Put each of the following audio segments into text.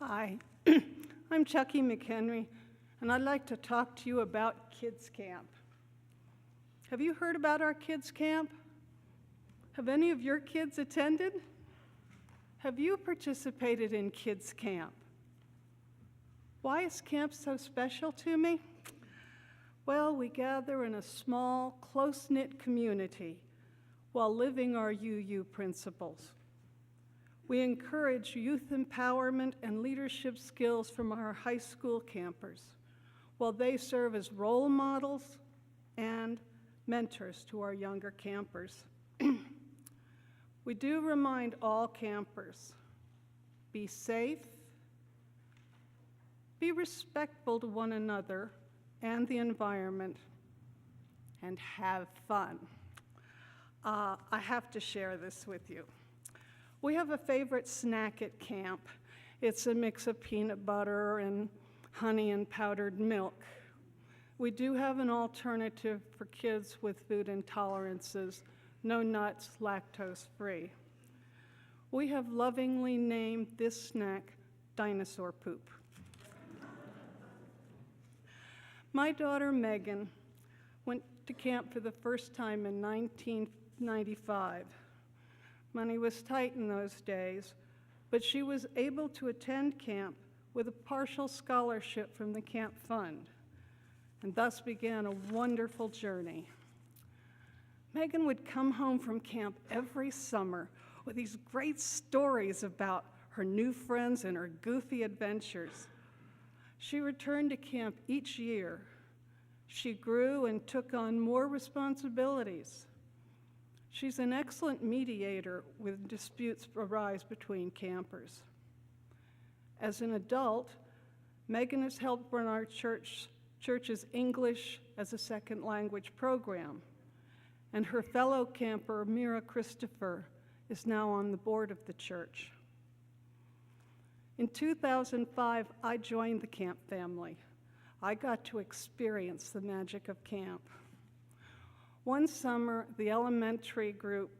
Hi, I'm Chucky McHenry, and I'd like to talk to you about Kids Camp. Have you heard about our Kids Camp? Have any of your kids attended? Have you participated in Kids Camp? Why is camp so special to me? Well, we gather in a small, close-knit community while living our UU principles. We encourage youth empowerment and leadership skills from our high school campers, while they serve as role models and mentors to our younger campers. We do remind all campers, be safe, be respectful to one another and the environment, and have fun. I have to share this with you. We have a favorite snack at camp. It's a mix of peanut butter and honey and powdered milk. We do have an alternative for kids with food intolerances, no nuts, lactose-free. We have lovingly named this snack dinosaur poop. My daughter Megan went to camp for the first time in 1995. Money was tight in those days, but she was able to attend camp with a partial scholarship from the camp fund, and thus began a wonderful journey. Megan would come home from camp every summer with these great stories about her new friends and her goofy adventures. She returned to camp each year. She grew and took on more responsibilities. She's an excellent mediator when disputes arise between campers. As an adult, Megan has helped run our church's English as a second language program, and her fellow camper, Mira Christopher, is now on the board of the church. In 2005, I joined the camp family. I got to experience the magic of camp. One summer, the elementary group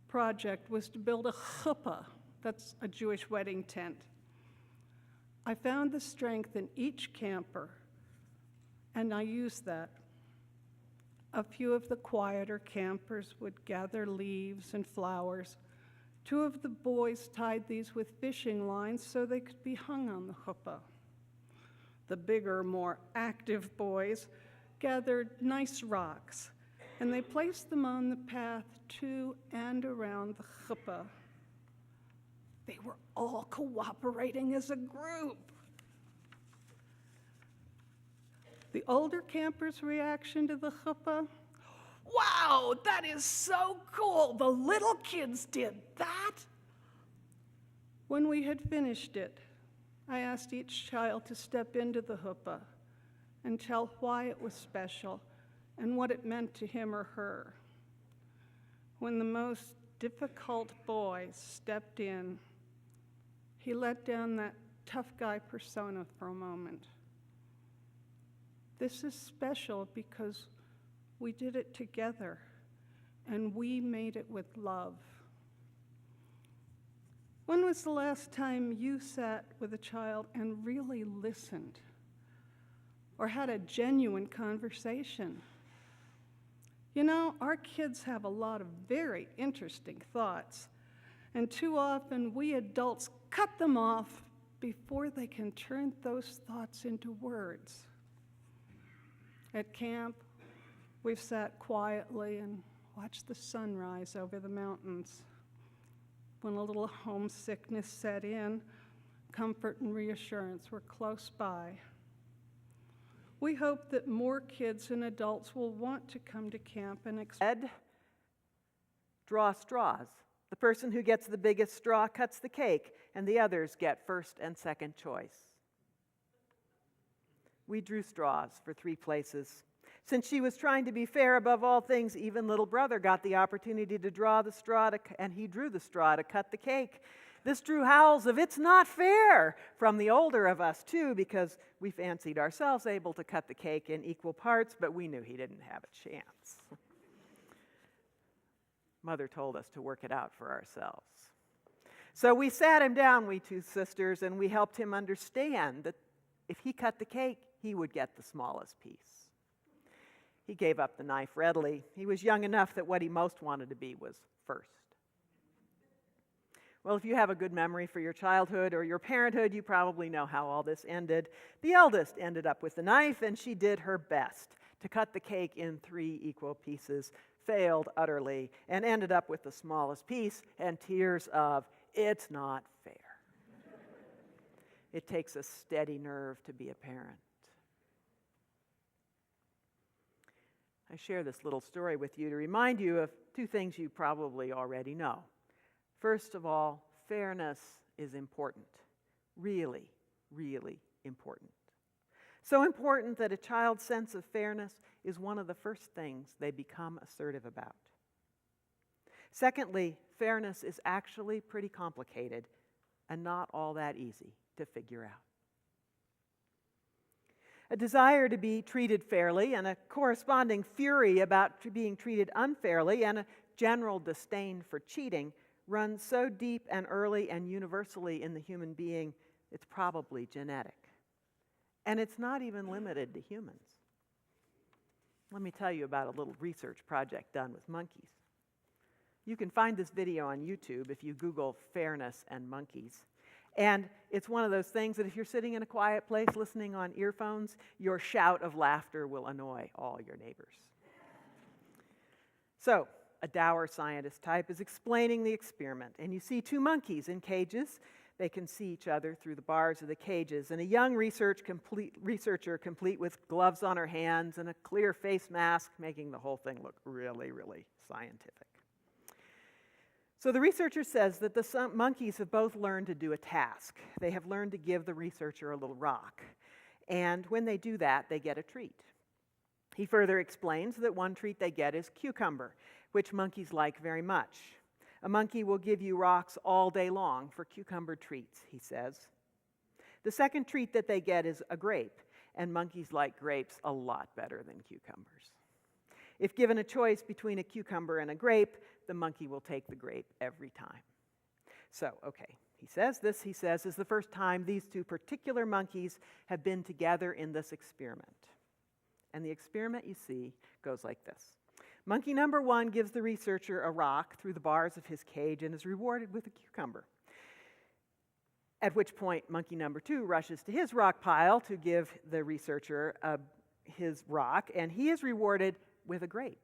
project was to build a chuppah, that's a Jewish wedding tent. I found the strength in each camper, and I used that. A few of the quieter campers would gather leaves and flowers. Two of the boys tied these with fishing lines so they could be hung on the chuppah. The bigger, more active boys gathered nice rocks, and they placed them on the path to and around the chuppah. They were all cooperating as a group. The older campers' reaction to the chuppah, "Wow, that is so cool! The little kids did that!" When we had finished it, I asked each child to step into the chuppah and tell why it was special and what it meant to him or her. When the most difficult boy stepped in, he let down that tough guy persona for a moment. This is special because we did it together, and we made it with love. When was the last time you sat with a child and really listened, or had a genuine conversation? You know, our kids have a lot of very interesting thoughts, and too often we adults cut them off before they can turn those thoughts into words. At camp, we've sat quietly and watched the sunrise over the mountains. When a little homesickness set in, comfort and reassurance were close by. We hope that more kids and adults will want to come to camp and draw straws. The person who gets the biggest straw cuts the cake, and the others get first and second choice. We drew straws for 3 places. Since she was trying to be fair above all things, even little brother got the opportunity to draw the straw, and he drew the straw to cut the cake. This drew howls of "it's not fair" from the older of us, too, because we fancied ourselves able to cut the cake in equal parts, but we knew he didn't have a chance. Mother told us to work it out for ourselves. So we sat him down, we two sisters, and we helped him understand that if he cut the cake, he would get the smallest piece. He gave up the knife readily. He was young enough that what he most wanted to be was first. Well, if you have a good memory for your childhood or your parenthood, you probably know how all this ended. The eldest ended up with the knife, and she did her best to cut the cake in 3 equal pieces, failed utterly, and ended up with the smallest piece and tears of, "It's not fair." It takes a steady nerve to be a parent. I share this little story with you to remind you of 2 things you probably already know. First of all, fairness is important. Really, really important. So important that a child's sense of fairness is one of the first things they become assertive about. Secondly, fairness is actually pretty complicated and not all that easy to figure out. A desire to be treated fairly and a corresponding fury about being treated unfairly and a general disdain for cheating run so deep and early and universally in the human being, it's probably genetic. And it's not even limited to humans. Let me tell you about a little research project done with monkeys. You can find this video on YouTube if you Google fairness and monkeys. And it's one of those things that if you're sitting in a quiet place listening on earphones, your shout of laughter will annoy all your neighbors. So, a dour scientist type is explaining the experiment, and you see 2 monkeys in cages. They can see each other through the bars of the cages, and a young researcher complete with gloves on her hands and a clear face mask, making the whole thing look really, really scientific. So the researcher says that the monkeys have both learned to do a task. They have learned to give the researcher a little rock, and when they do that, they get a treat. He further explains that one treat they get is cucumber, which monkeys like very much. A monkey will give you rocks all day long for cucumber treats, he says. The second treat that they get is a grape, and monkeys like grapes a lot better than cucumbers. If given a choice between a cucumber and a grape, the monkey will take the grape every time. So, okay, he says, is the first time these 2 particular monkeys have been together in this experiment. And the experiment, you see, goes like this. Monkey number 1 gives the researcher a rock through the bars of his cage and is rewarded with a cucumber. At which point, monkey number 2 rushes to his rock pile to give the researcher his rock, and he is rewarded with a grape.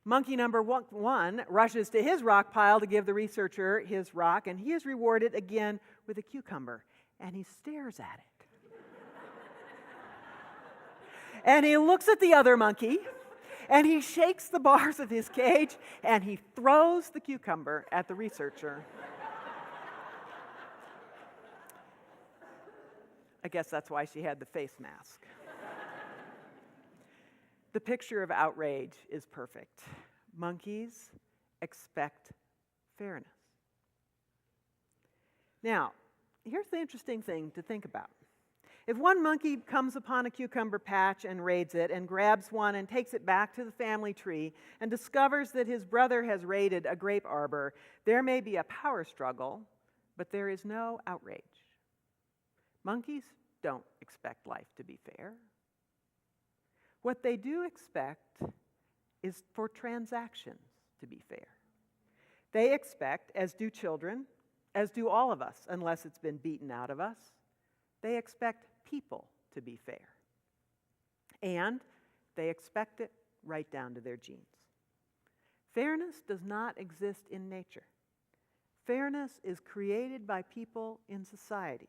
Monkey number 1 rushes to his rock pile to give the researcher his rock, and he is rewarded again with a cucumber, and he stares at it. And he looks at the other monkey, and he shakes the bars of his cage, and he throws the cucumber at the researcher. I guess that's why she had the face mask. The picture of outrage is perfect. Monkeys expect fairness. Now, here's the interesting thing to think about. If one monkey comes upon a cucumber patch and raids it and grabs one and takes it back to the family tree and discovers that his brother has raided a grape arbor, there may be a power struggle, but there is no outrage. Monkeys don't expect life to be fair. What they do expect is for transactions to be fair. They expect, as do children, as do all of us, unless it's been beaten out of us, they expect people to be fair. And they expect it right down to their genes. Fairness does not exist in nature. Fairness is created by people in societies.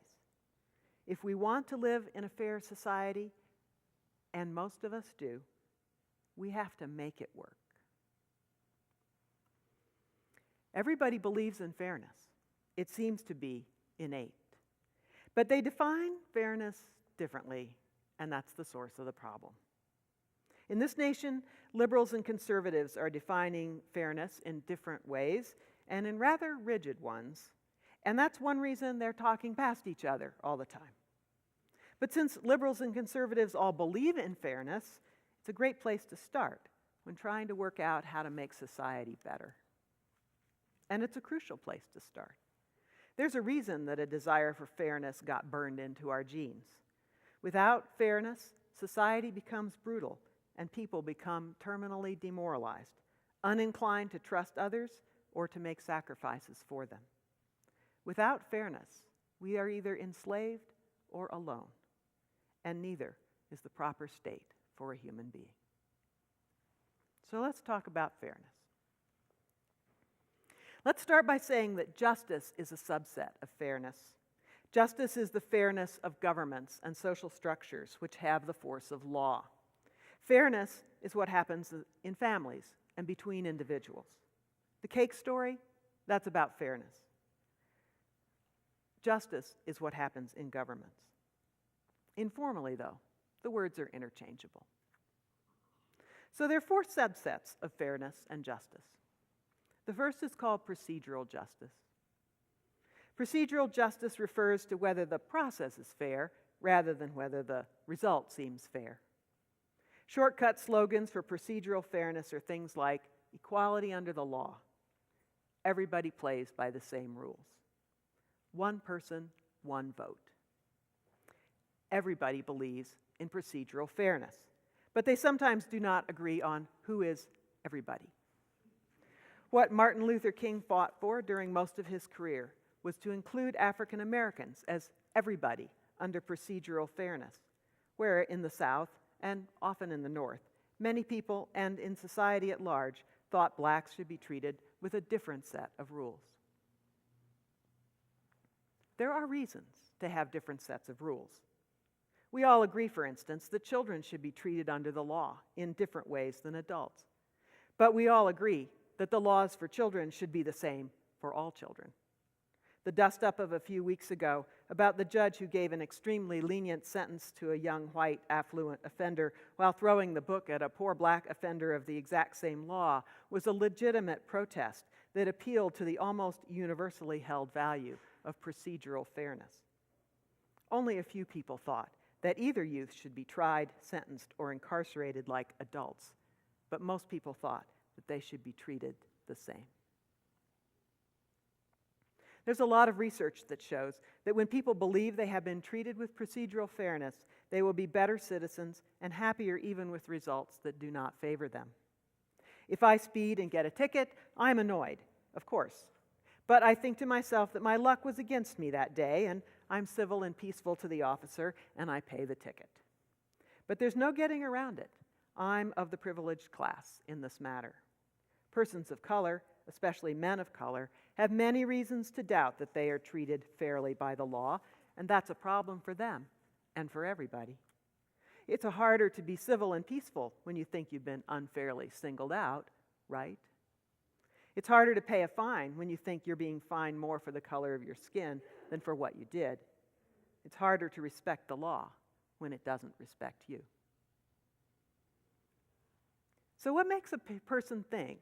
If we want to live in a fair society, and most of us do, we have to make it work. Everybody believes in fairness. It seems to be innate. But they define fairness differently, and that's the source of the problem. In this nation, liberals and conservatives are defining fairness in different ways and in rather rigid ones, and that's one reason they're talking past each other all the time. But since liberals and conservatives all believe in fairness, it's a great place to start when trying to work out how to make society better. And it's a crucial place to start. There's a reason that a desire for fairness got burned into our genes. Without fairness, society becomes brutal and people become terminally demoralized, uninclined to trust others or to make sacrifices for them. Without fairness, we are either enslaved or alone, and neither is the proper state for a human being. So let's talk about fairness. Let's start by saying that justice is a subset of fairness. Justice is the fairness of governments and social structures which have the force of law. Fairness is what happens in families and between individuals. The cake story, that's about fairness. Justice is what happens in governments. Informally, though, the words are interchangeable. So there are four subsets of fairness and justice. The first is called procedural justice. Procedural justice refers to whether the process is fair rather than whether the result seems fair. Shortcut slogans for procedural fairness are things like equality under the law. Everybody plays by the same rules. One person, one vote. Everybody believes in procedural fairness, but they sometimes do not agree on who is everybody. What Martin Luther King fought for during most of his career was to include African Americans as everybody under procedural fairness, where in the South, and often in the North, many people and in society at large thought blacks should be treated with a different set of rules. There are reasons to have different sets of rules. We all agree, for instance, that children should be treated under the law in different ways than adults. But we all agree that the laws for children should be the same for all children. The dust-up of a few weeks ago about the judge who gave an extremely lenient sentence to a young white affluent offender while throwing the book at a poor black offender of the exact same law was a legitimate protest that appealed to the almost universally held value of procedural fairness. Only a few people thought that either youth should be tried, sentenced, or incarcerated like adults, but most people thought that they should be treated the same. There's a lot of research that shows that when people believe they have been treated with procedural fairness, they will be better citizens and happier even with results that do not favor them. If I speed and get a ticket, I'm annoyed, of course. But I think to myself that my luck was against me that day, and I'm civil and peaceful to the officer, and I pay the ticket. But there's no getting around it. I'm of the privileged class in this matter. Persons of color, especially men of color, have many reasons to doubt that they are treated fairly by the law, and that's a problem for them and for everybody. It's harder to be civil and peaceful when you think you've been unfairly singled out, right? It's harder to pay a fine when you think you're being fined more for the color of your skin than for what you did. It's harder to respect the law when it doesn't respect you. So what makes a person think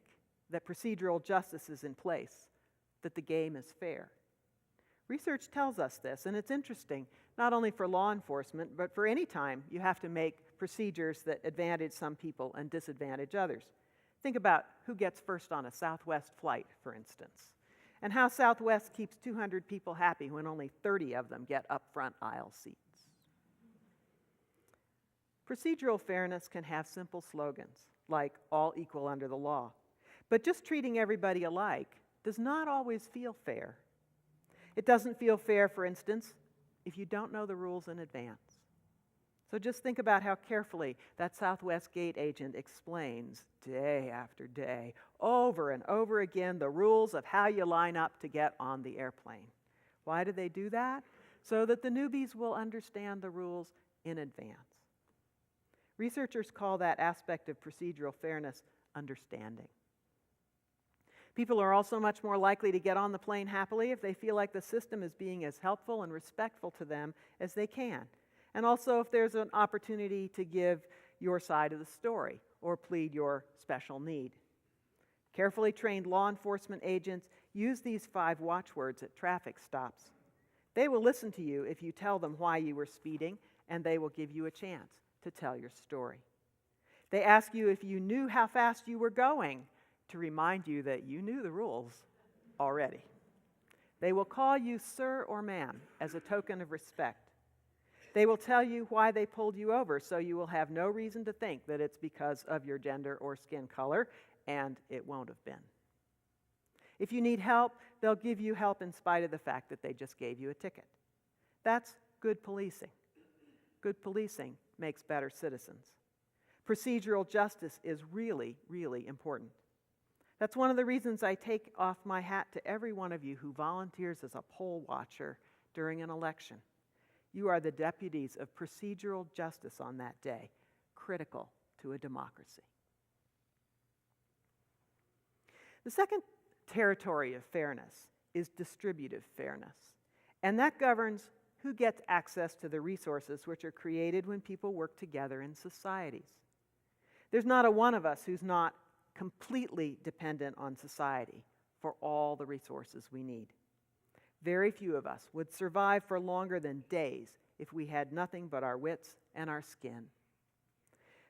that procedural justice is in place, that the game is fair? Research tells us this, and it's interesting, not only for law enforcement, but for any time you have to make procedures that advantage some people and disadvantage others. Think about who gets first on a Southwest flight, for instance, and how Southwest keeps 200 people happy when only 30 of them get up front aisle seats. Procedural fairness can have simple slogans, like all equal under the law. But just treating everybody alike does not always feel fair. It doesn't feel fair, for instance, if you don't know the rules in advance. So just think about how carefully that Southwest gate agent explains day after day, over and over again, the rules of how you line up to get on the airplane. Why do they do that? So that the newbies will understand the rules in advance. Researchers call that aspect of procedural fairness understanding. People are also much more likely to get on the plane happily if they feel like the system is being as helpful and respectful to them as they can. And also if there's an opportunity to give your side of the story or plead your special need. Carefully trained law enforcement agents use these 5 watchwords at traffic stops. They will listen to you if you tell them why you were speeding, and they will give you a chance to tell your story. They ask you if you knew how fast you were going, to remind you that you knew the rules already. They will call you sir or ma'am as a token of respect. They will tell you why they pulled you over, so you will have no reason to think that it's because of your gender or skin color, and it won't have been. If you need help, they'll give you help in spite of the fact that they just gave you a ticket. That's good policing. Good policing makes better citizens. Procedural justice is really, really important. That's one of the reasons I take off my hat to every one of you who volunteers as a poll watcher during an election. You are the deputies of procedural justice on that day, critical to a democracy. The second territory of fairness is distributive fairness, and that governs who gets access to the resources which are created when people work together in societies. There's not a one of us who's not completely dependent on society for all the resources we need. Very few of us would survive for longer than days if we had nothing but our wits and our skin.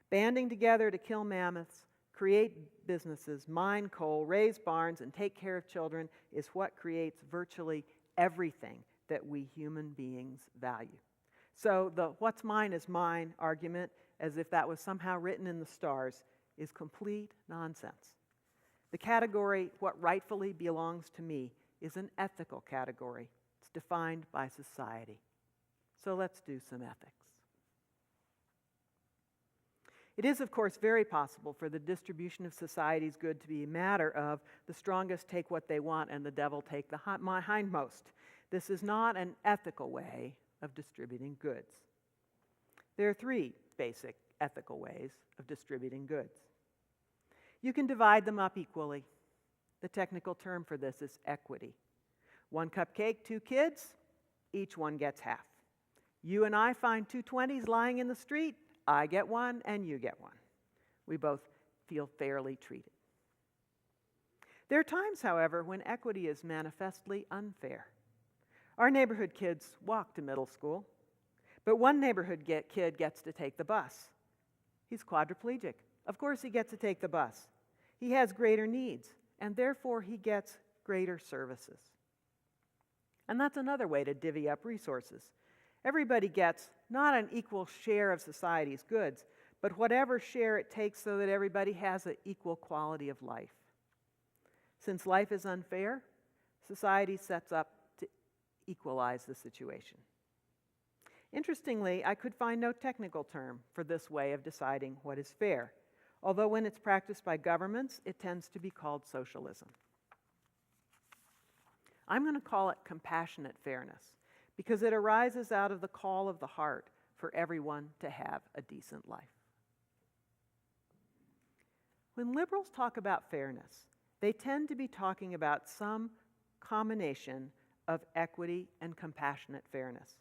Banding together to kill mammoths, create businesses, mine coal, raise barns, and take care of children is what creates virtually everything that we human beings value. So the what's mine is mine argument, as if that was somehow written in the stars, is complete nonsense. The category, what rightfully belongs to me, is an ethical category. It's defined by society. So let's do some ethics. It is, of course, very possible for the distribution of society's good to be a matter of the strongest take what they want and the devil take the hindmost. This is not an ethical way of distributing goods. There are three basic ethical ways of distributing goods. You can divide them up equally. The technical term for this is equity. 1 cupcake, 2 kids, each one gets half. You and I find 2 20s lying in the street, I get one and you get one. We both feel fairly treated. There are times, however, when equity is manifestly unfair. Our neighborhood kids walk to middle school, but one neighborhood kid gets to take the bus. He's quadriplegic. Of course he gets to take the bus. He has greater needs, and therefore he gets greater services. And that's another way to divvy up resources. Everybody gets not an equal share of society's goods, but whatever share it takes so that everybody has an equal quality of life. Since life is unfair, society sets up to equalize the situation. Interestingly, I could find no technical term for this way of deciding what is fair, although when it's practiced by governments, it tends to be called socialism. I'm going to call it compassionate fairness, because it arises out of the call of the heart for everyone to have a decent life. When liberals talk about fairness, they tend to be talking about some combination of equity and compassionate fairness,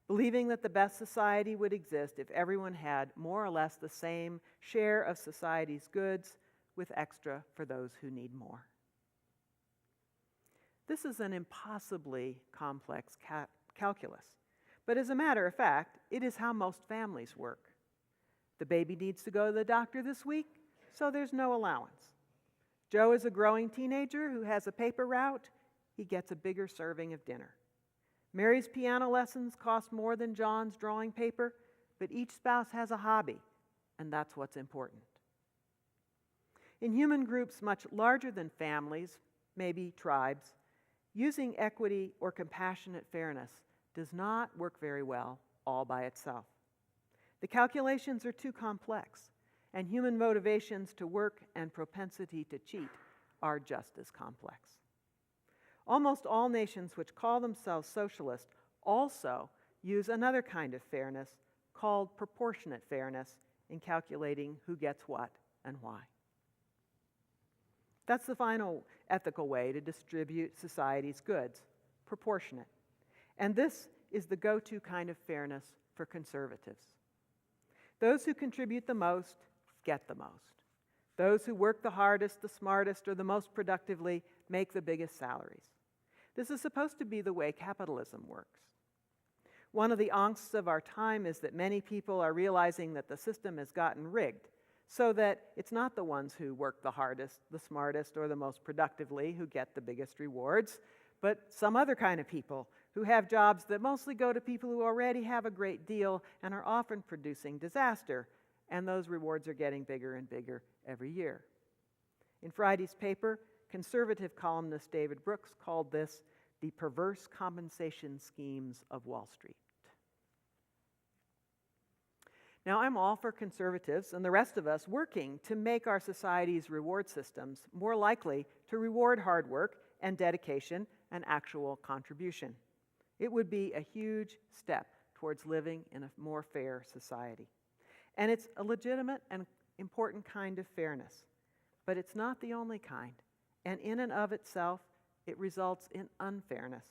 believing that the best society would exist if everyone had more or less the same share of society's goods, with extra for those who need more. This is an impossibly complex calculus, but as a matter of fact, it is how most families work. The baby needs to go to the doctor this week, so there's no allowance. Joe is a growing teenager who has a paper route. He gets a bigger serving of dinner. Mary's piano lessons cost more than John's drawing paper, but each spouse has a hobby, and that's what's important. In human groups much larger than families, maybe tribes, using equity or compassionate fairness does not work very well all by itself. The calculations are too complex, and human motivations to work and propensity to cheat are just as complex. Almost all nations which call themselves socialist also use another kind of fairness called proportionate fairness in calculating who gets what and why. That's the final ethical way to distribute society's goods, proportionate. And this is the go-to kind of fairness for conservatives. Those who contribute the most get the most. Those who work the hardest, the smartest, or the most productively make the biggest salaries. This is supposed to be the way capitalism works. One of the angsts of our time is that many people are realizing that the system has gotten rigged, so that it's not the ones who work the hardest, the smartest, or the most productively who get the biggest rewards, but some other kind of people who have jobs that mostly go to people who already have a great deal and are often producing disaster, and those rewards are getting bigger and bigger every year. In Friday's paper, conservative columnist David Brooks called this the perverse compensation schemes of Wall Street. Now, I'm all for conservatives and the rest of us working to make our society's reward systems more likely to reward hard work and dedication and actual contribution. It would be a huge step towards living in a more fair society. And it's a legitimate and important kind of fairness, but it's not the only kind. And in and of itself, it results in unfairness.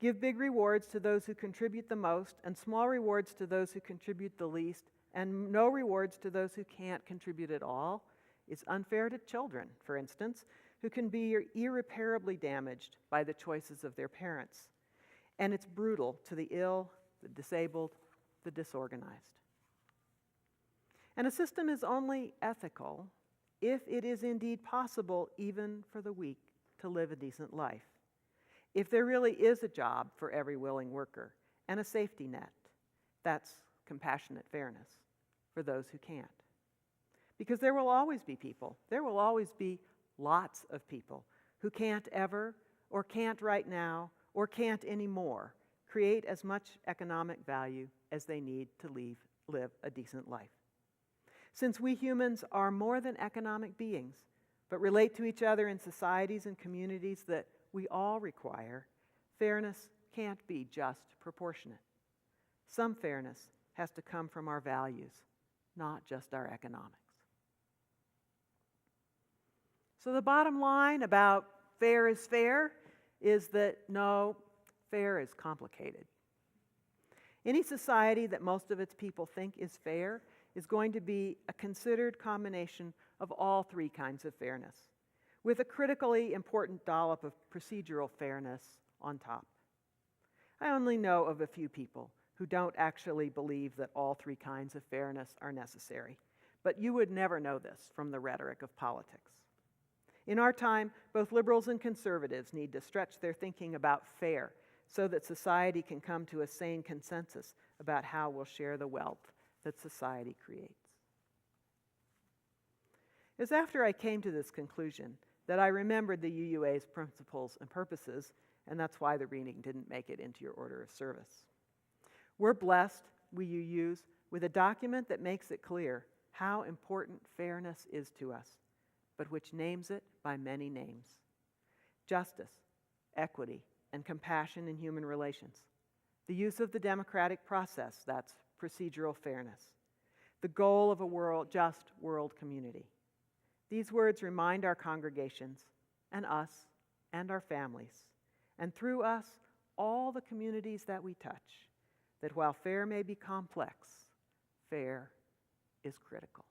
Give big rewards to those who contribute the most, and small rewards to those who contribute the least, and no rewards to those who can't contribute at all, is unfair to children, for instance, who can be irreparably damaged by the choices of their parents. And it's brutal to the ill, the disabled, the disorganized. And a system is only ethical if it is indeed possible even for the weak to live a decent life. If there really is a job for every willing worker and a safety net, that's compassionate fairness for those who can't. Because there will always be people, there will always be lots of people who can't ever, or can't right now, or can't anymore create as much economic value as they need to live a decent life. Since we humans are more than economic beings, but relate to each other in societies and communities that we all require, fairness can't be just proportionate. Some fairness has to come from our values, not just our economics. So the bottom line about fair is fair is that no, fair is complicated. Any society that most of its people think is fair is going to be a considered combination of all three kinds of fairness, with a critically important dollop of procedural fairness on top. I only know of a few people who don't actually believe that all three kinds of fairness are necessary, but you would never know this from the rhetoric of politics. In our time, both liberals and conservatives need to stretch their thinking about fair so that society can come to a sane consensus about how we'll share the wealth that society creates. It was after I came to this conclusion that I remembered the UUA's principles and purposes, and that's why the reading didn't make it into your order of service. We're blessed, we UUs, with a document that makes it clear how important fairness is to us, but which names it by many names. Justice, equity, and compassion in human relations. The use of the democratic process, that's procedural fairness. The goal of a just world community. These words remind our congregations, and us, and our families, and through us, all the communities that we touch, that while fair may be complex, fair is critical.